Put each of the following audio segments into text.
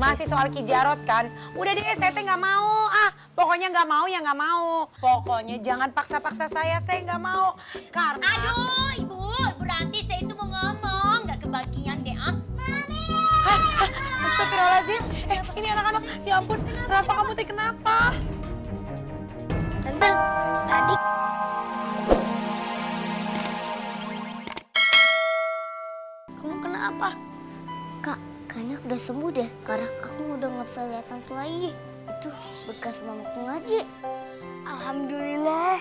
Masih soal Ki Jarot kan? Udah deh, saya teh nggak mau. Pokoknya nggak mau ya nggak mau. Pokoknya jangan paksa-paksa saya nggak mau. Karena... Aduh, Ibu Ranti, saya itu mau ngomong, nggak kebagian deh, Mami! Astagfirullahaladzim. Ini anak-anak, ya ampun. Rafa, kamu teh kenapa? Tante, tadi... Kamu kenapa? Kak, kayaknya udah sembuh deh. Karena aku udah nggak bisa lihat tante lagi. Itu bekas mamaku ngaji. Alhamdulillah.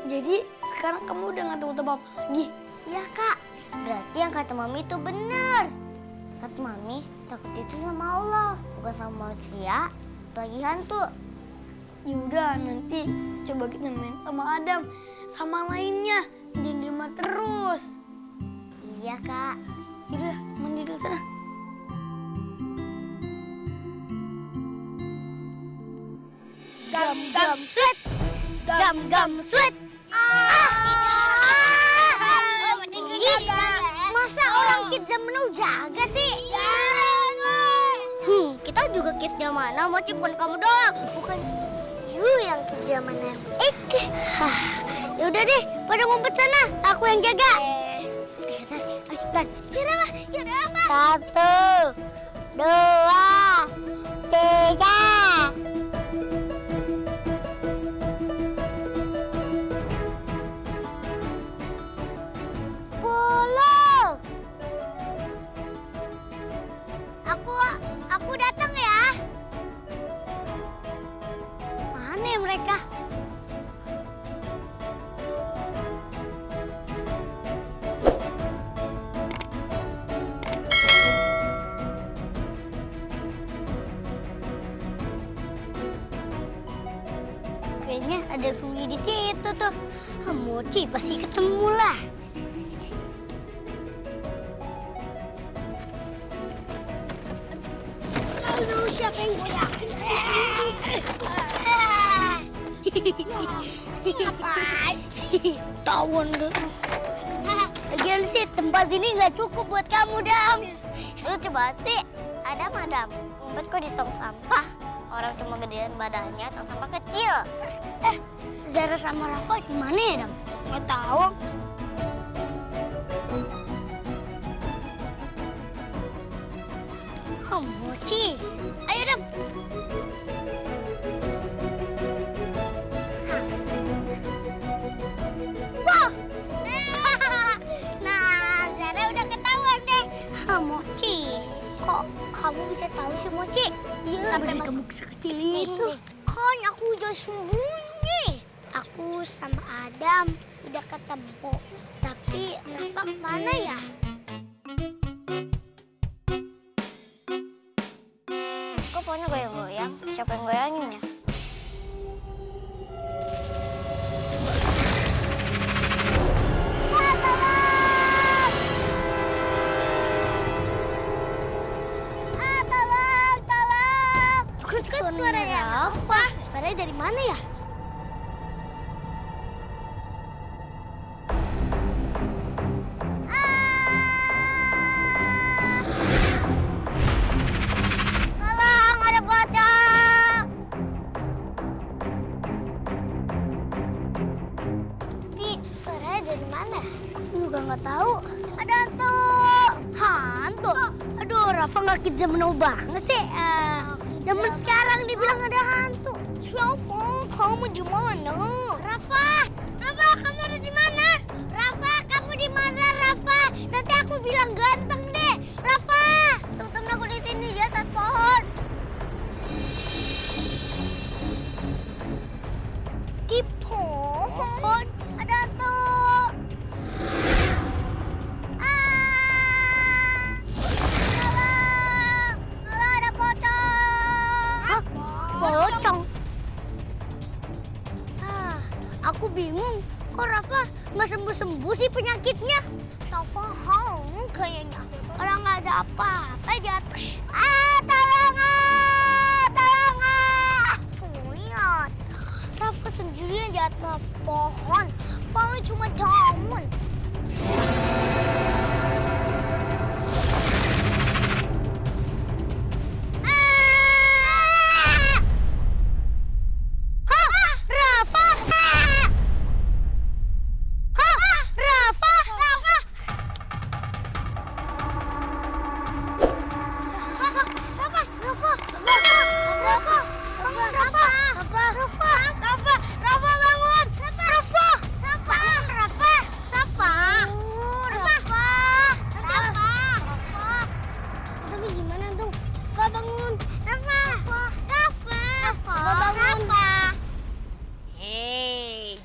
Jadi sekarang kamu udah nggak tahu apa lagi? Iya kak. Berarti yang kata mami itu benar. Kata mami, takut itu sama Allah, bukan sama manusia, lagi hantu. Yaudah, nanti coba kita main sama Adam, sama lainnya. Jangan di rumah terus. Iya kak. Yaudah, mandi dulu sana. Gam sweat, gam sweat. Masa orang kids zaman now jaga sih? Kita juga kids zaman now, Mochi, bukan kamu doang. Bukan you yang kids zaman now. Yaudah deh, pada ngumpet sana, aku yang jaga. Ayo cepetan. Yaudah apa? 1, 2, 3. Aku datang ya. Mana ya mereka? Kayaknya ada sembunyi di situ tuh. Mochi pasti ketemu lah. Aduh, siapa yang goyang? Apaan sih? Tawon deh. Lagian sih tempat ini nggak cukup buat kamu, Dam. Lu coba sih, Adam. Ngumpet kok di tong sampah. Orang cuma gedean badannya, tong sampah kecil. Zara sama Rafa gimana ya, Dam? Nggak tahu. Mochi, ayo Dam. Wah, nah Zara udah ketahuan deh. Mochi, kok kamu bisa tahu sih Mochi? Iya, sampai kamu sekecil itu. Kan aku udah sembunyi. Aku sama Adam udah ketemu, tapi Rafa mana ya? Pokoknya goyang-goyang, siapa yang goyangin ya? Tolong! Bukan suaranya Rafa. Suaranya dari mana ya? Dari mana? Aku juga nggak tahu. Ada hantu. Hantu? Aduh, Rafa nggak kids zaman now banget sih. Zaman sekarang dibilang ada hantu. Rafa, kamu di mana? Rafa, kamu ada di mana? Rafa, kamu di mana, Rafa? Nanti aku bilang ganteng deh. Rafa, temen aku di sini di atas pohon. Di pohon? Ada hantu. Pocong. Aku bingung. Kok Rafa nggak sembuh-sembuh sih penyakitnya? Rafa haus kayaknya. Orang nggak ada apa-apa di atas. Tolong! Lihat. Rafa sendirian di atas pohon. Paling cuma daun.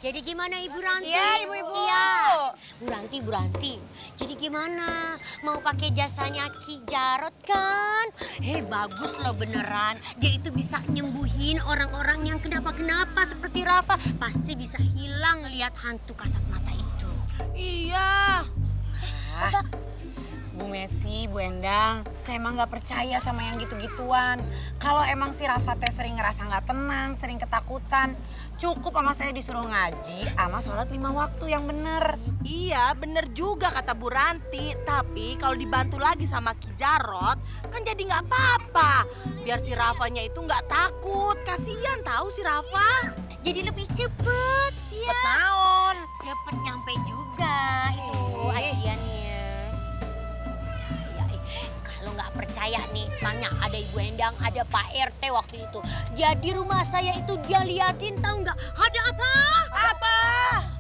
Jadi gimana Ibu Ranti? Iya, Ibu-ibu. Iya. Bu Ranti. Jadi gimana? Mau pakai jasanya Ki Jarot kan? Bagus loh beneran. Dia itu bisa nyembuhin orang-orang yang kenapa-kenapa seperti Rafa. Pasti bisa hilang lihat hantu kasat mata itu. Iya. Bu Messi, Bu Endang, saya emang nggak percaya sama yang gitu-gituan. Kalau emang si Rafa teh sering ngerasa nggak tenang, sering ketakutan, cukup sama saya disuruh ngaji sama sholat 5 waktu yang bener. Iya, bener juga kata Bu Ranti. Tapi kalau dibantu lagi sama Ki Jarot, kan jadi nggak apa-apa. Biar si Rafanya itu nggak takut. Kasian tahu si Rafa. Jadi lebih cepet. Cepet naon. Cepet nyampe juga itu ajiannya. Kalau nggak percaya nih, tanya ada Ibu Endang, ada Pak RT waktu itu. Jadi rumah saya itu dia liatin, tahu nggak? Ada apa? Apa?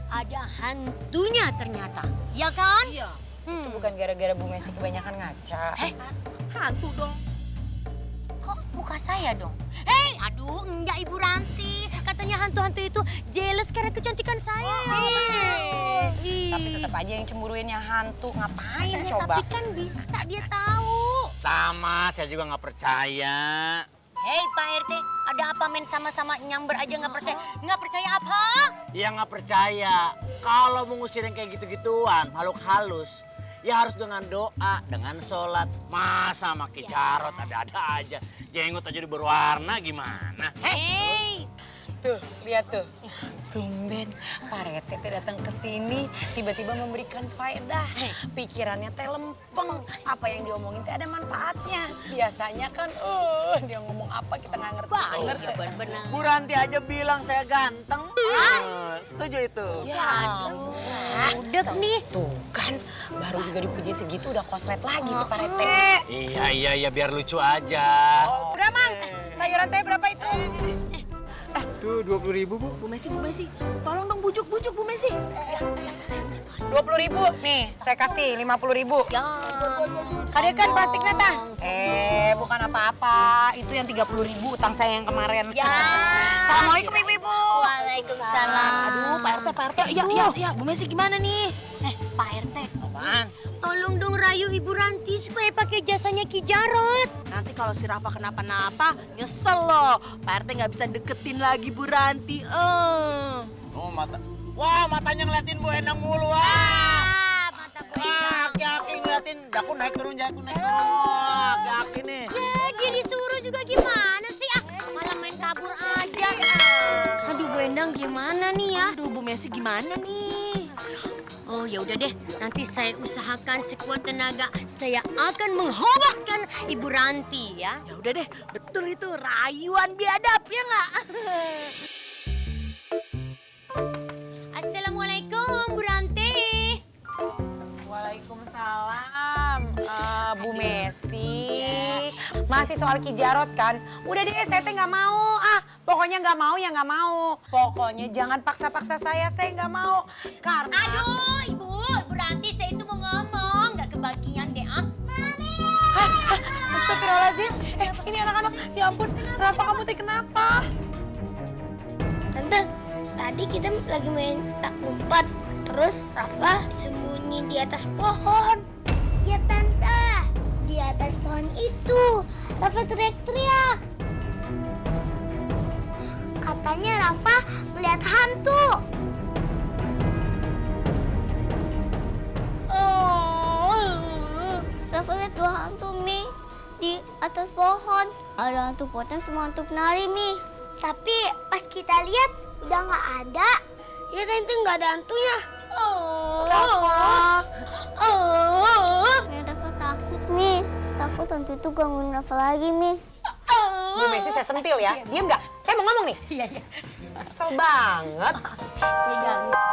Ada hantunya ternyata, ya kan? Iya. Itu bukan gara-gara Bu Messi kebanyakan ngaca. Hantu dong. Kok muka saya dong? Aduh, enggak Ibu Ranti. Katanya hantu-hantu itu jealous karena kecantikan saya. Tapi tetap aja yang cemburuinnya hantu. Ngapain Ya, coba? tapi kan bisa dia tahu. Sama, saya juga nggak percaya. Pak RT, ada apa men sama-sama nyamber aja nggak percaya? Nggak percaya apa? Ya nggak percaya. Kalau mengusir yang kayak gitu-gituan, makhluk halus, ya harus dengan doa, dengan sholat. Masa Ki Jarot ada-ada aja. Jenggot aja udah berwarna gimana? Tuh, lihat tuh. Tumben Pak Rete teh datang ke sini tiba-tiba memberikan faedah. Pikirannya teh lempeng. Apa yang diomongin teh ada manfaatnya. Biasanya kan dia ngomong apa kita nggak ngerti. Ya benar. Bu Ranti aja bilang saya ganteng. Setuju itu. Ya, Udah nih. tuh kan baru juga dipuji segitu udah koslet lagi si Pak Rete. Iya, biar lucu aja. Udah Mang, sayuran saya berapa itu? Tuh 20.000 Bu. Bu Messi. Tolong dong bujuk Bu Messi. 20.000 nih, saya kasih 50.000. Ya. Kadek kan plastik neta? Bukan apa-apa. Itu yang 30.000 utang saya yang kemarin. Ya. Assalamualaikum ibu-ibu. Waalaikumsalam. Aduh, Pak RT. Iya. Bu Messi gimana nih? Pak RT. Apaan? Tolong dong rayu Ibu Ranti supaya pakai jasanya Ki Jarot. Nanti kalau si Rafa kenapa-napa, nyesel loh. Pak RT nggak bisa deketin lagi Bu Ranti. Oh, Wah, matanya ngeliatin Bu Endang mulu. Mata Aki-aki ngeliatin. Aku naik turun. Aki-aki nih. Ya, dia disuruh juga gimana sih? Malah main kabur aja. Aduh, Bu Endang gimana nih ya? Aduh, Bu Messi gimana nih? Oh ya udah deh, nanti saya usahakan sekuat tenaga. Saya akan menghobatkan Ibu Ranti ya. Ya udah deh, betul itu rayuan biadab ya nggak? Assalamualaikum Bu Ranti. Waalaikumsalam. Bu Messi. Masih soal Ki Jarot kan? Udah deh, saya teh nggak mau. Pokoknya nggak mau ya nggak mau. Pokoknya jangan paksa-paksa saya nggak mau. Karena... Aduh Ibu Ranti, saya itu mau ngomong. Nggak kebagian deh Astagfirullahaladzim. Ini anak-anak. Ya ampun, Rafa kamu teh kenapa? Tante, tadi kita lagi main tak umpet. Terus Rafa sembunyi di atas pohon. Ya Tante, di atas pohon itu Rafa teriak-teriak. Katanya Rafa melihat hantu. Rafa lihat dua hantu, Mi, di atas pohon. Ada hantu pocong sama hantu penari, Mi. Tapi pas kita lihat udah nggak ada. Ya Tante, nggak ada hantunya. Rafa. Ya Rafa takut, Mi. Takut hantu itu gangguin Rafa lagi, Mi. Bu Messi saya sentil ya. Diam nggak? Saya mau ngomong nih. Kesel banget. Saya ganggu.